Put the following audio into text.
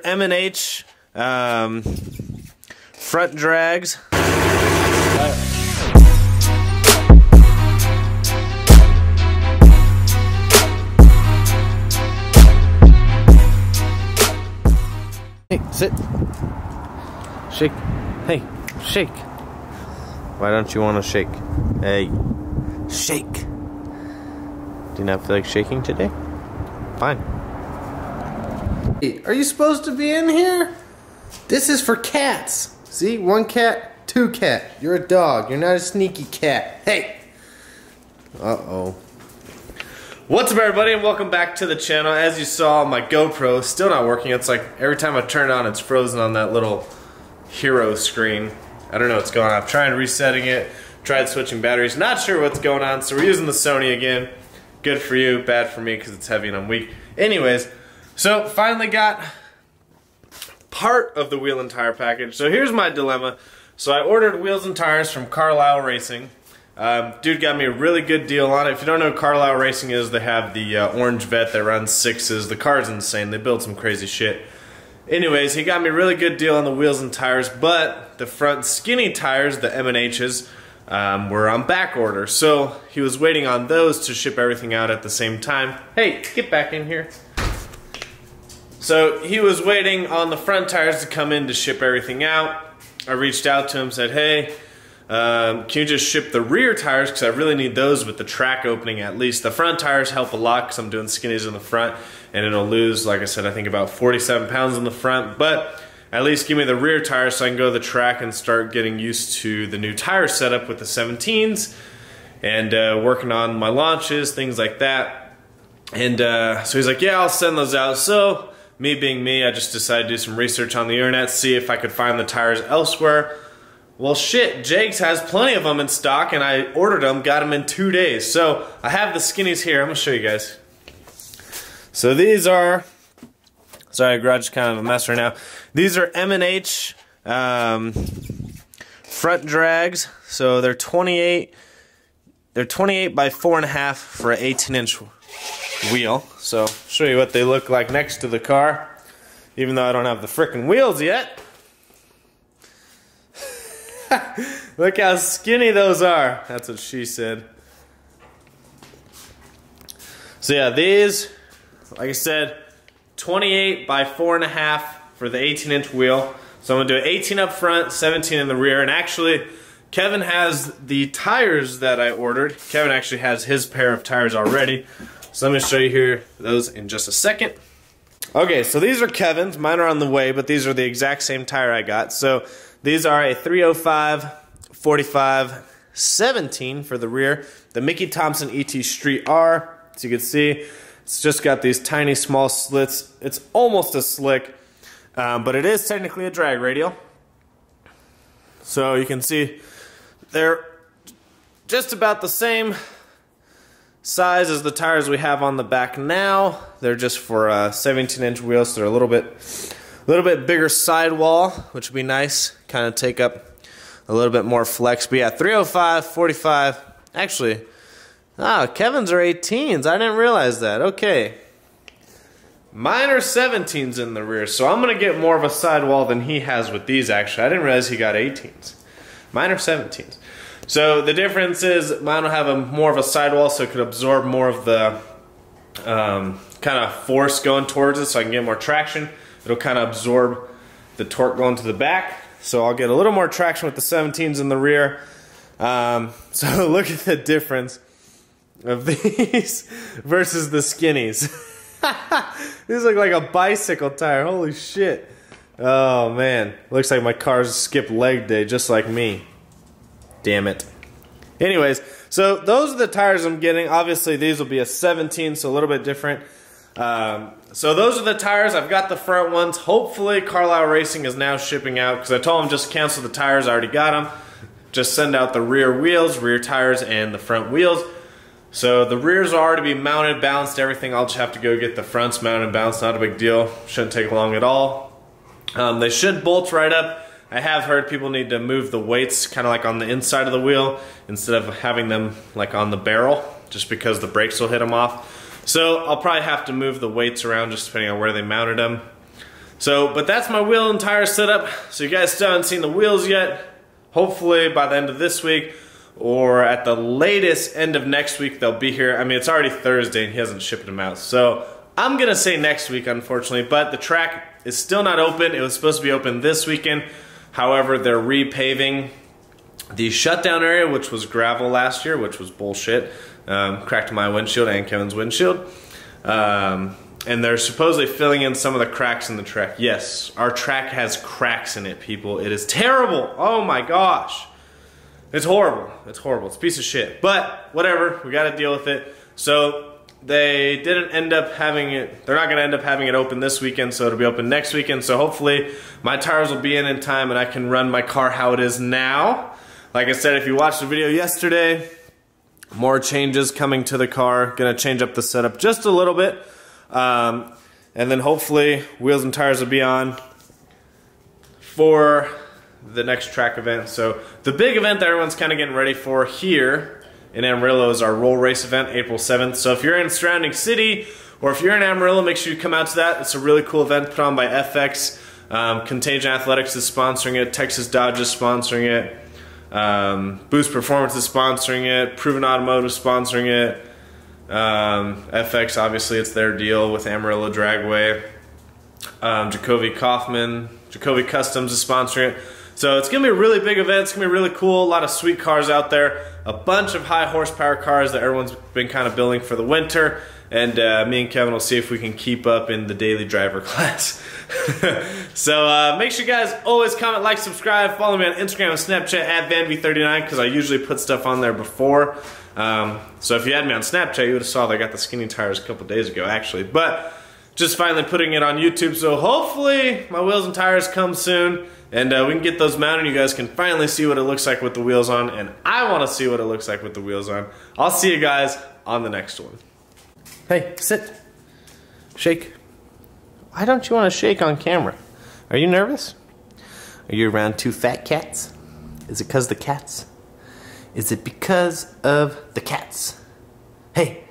M&H front drags. Hey, sit. Shake. Hey, shake. Why don't you want to shake? Hey, shake. Do you not feel like shaking today? Fine. Hey, are you supposed to be in here? This is for cats. See, one cat, two cat. You're a dog. You're not a sneaky cat. Hey. Uh-oh. What's up, everybody, and welcome back to the channel. As you saw, my GoPro is still not working. It's like every time I turn it on, it's frozen on that little hero screen. I don't know what's going on. I've tried resetting it, tried switching batteries. Not sure what's going on, so we're using the Sony again. Good for you, bad for me because it's heavy and I'm weak. Anyways, so finally got part of the wheel and tire package. So here's my dilemma. So I ordered wheels and tires from Carlisle Racing. Dude got me a really good deal on it. If you don't know what Carlisle Racing is, they have the orange Vet that runs 6s. The car's insane. They build some crazy shit. Anyways, he got me a really good deal on the wheels and tires, but the front skinny tires, the M&H's, were on back order. So he was waiting on those to ship everything out at the same time. Hey, get back in here. So he was waiting on the front tires to come in to ship everything out. I reached out to him, said, hey, can you just ship the rear tires, because I really need those with the track opening at least. The front tires help a lot because I'm doing skinnies in the front and it'll lose, like I said, I think about 47 pounds in the front, but at least give me the rear tires so I can go to the track and start getting used to the new tire setup with the 17s and working on my launches, things like that. And so he's like, yeah, I'll send those out. So me being me, I just decided to do some research on the internet, see if I could find the tires elsewhere. Well, shit, Jake's has plenty of them in stock, and I ordered them, got them in 2 days. So I have the skinnies here. I'm gonna show you guys. So these are, sorry, garage is kind of a mess right now. These are M&H front drags. So they're 28 by 4.5 for an 18-inch wheel. So I'll show you what they look like next to the car, even though I don't have the frickin' wheels yet. Look how skinny those are. That's what she said. So yeah, these, like I said, 28 by 4.5 for the 18-inch wheel. So I'm gonna do 18 up front, 17 in the rear. And actually, Kevin has the tires that I ordered. Kevin actually has his pair of tires already. So let me show you here those in just a second. Okay, so these are Kevin's. Mine are on the way, but these are the exact same tire I got. So these are a 305, 45, 17 for the rear. The Mickey Thompson ET Street R. As you can see, it's just got these tiny small slits. It's almost a slick, but it is technically a drag radial. So you can see they're just about the same size as the tires we have on the back now. They're just for 17-inch wheels, so they're a little bit bigger sidewall, which would be nice. Kind of take up a little bit more flex. But yeah, 305, 45. Actually, Kevin's are 18s. I didn't realize that. Okay. Mine are 17s in the rear, so I'm going to get more of a sidewall than he has with these, actually. I didn't realize he got 18s. Mine are 17s. So the difference is mine will have more of a sidewall, so it could absorb more of the kind of force going towards it, so I can get more traction. It'll kind of absorb the torque going to the back, so I'll get a little more traction with the 17s in the rear. So look at the difference of these versus the skinnies. These look like a bicycle tire. Holy shit. Oh man, looks like my car's skipped leg day just like me. Damn it. Anyways, so those are the tires I'm getting. Obviously these will be a 17, so a little bit different. So those are the tires. I've got the front ones. Hopefully Carlisle Racing is now shipping out, because I told them just cancel the tires. I already got them. Just send out the rear wheels, rear tires, and the front wheels. So the rears are already be mounted, balanced, everything. I'll just have to go get the fronts mounted and balanced. Not a big deal. Shouldn't take long at all. They should bolt right up. I have heard people need to move the weights kind of like on the inside of the wheel instead of having them like on the barrel, just because the brakes will hit them off. So I'll probably have to move the weights around just depending on where they mounted them. So, but that's my wheel and tire setup. So you guys still haven't seen the wheels yet. Hopefully by the end of this week, or at the latest end of next week, they'll be here. I mean, it's already Thursday and he hasn't shipped them out. So I'm gonna say next week, unfortunately, but the track is still not open. It was supposed to be open this weekend. However, they're repaving the shutdown area, which was gravel last year, which was bullshit. Cracked my windshield and Kevin's windshield. And they're supposedly filling in some of the cracks in the track. Yes, our track has cracks in it, people. It is terrible. Oh my gosh. It's horrible. It's horrible. It's a piece of shit. But whatever, we gotta deal with it. So they didn't end up having it, they're not gonna end up having it open this weekend, so it'll be open next weekend. So hopefully my tires will be in time and I can run my car how it is now. Like I said, if you watched the video yesterday, more changes coming to the car. Gonna change up the setup just a little bit. And then hopefully wheels and tires will be on for the next track event. So the big event that everyone's kind of getting ready for here in Amarillo is our roll race event, April 7th. So if you're in surrounding city or if you're in Amarillo, make sure you come out to that. It's a really cool event put on by FX. Contagion Athletics is sponsoring it. Texas Dodge is sponsoring it. Boost Performance is sponsoring it. Proven Automotive is sponsoring it. FX, obviously it's their deal with Amarillo Dragway. Jacoby Customs is sponsoring it. So it's gonna be a really big event. It's gonna be really cool. A lot of sweet cars out there. A bunch of high horsepower cars that everyone's been kind of building for the winter. And me and Kevin will see if we can keep up in the daily driver class. So make sure you guys always comment, like, subscribe. Follow me on Instagram and Snapchat at VanV39 because I usually put stuff on there before. So if you had me on Snapchat, you would have saw that I got the skinny tires a couple days ago, actually. But just finally putting it on YouTube, so hopefully my wheels and tires come soon, and we can get those mounted. You guys can finally see what it looks like with the wheels on, and I want to see what it looks like with the wheels on. I'll see you guys on the next one. Hey, sit. Shake. Why don't you want to shake on camera? Are you nervous? Are you around two fat cats? Is it because the cats? Is it because of the cats? Hey,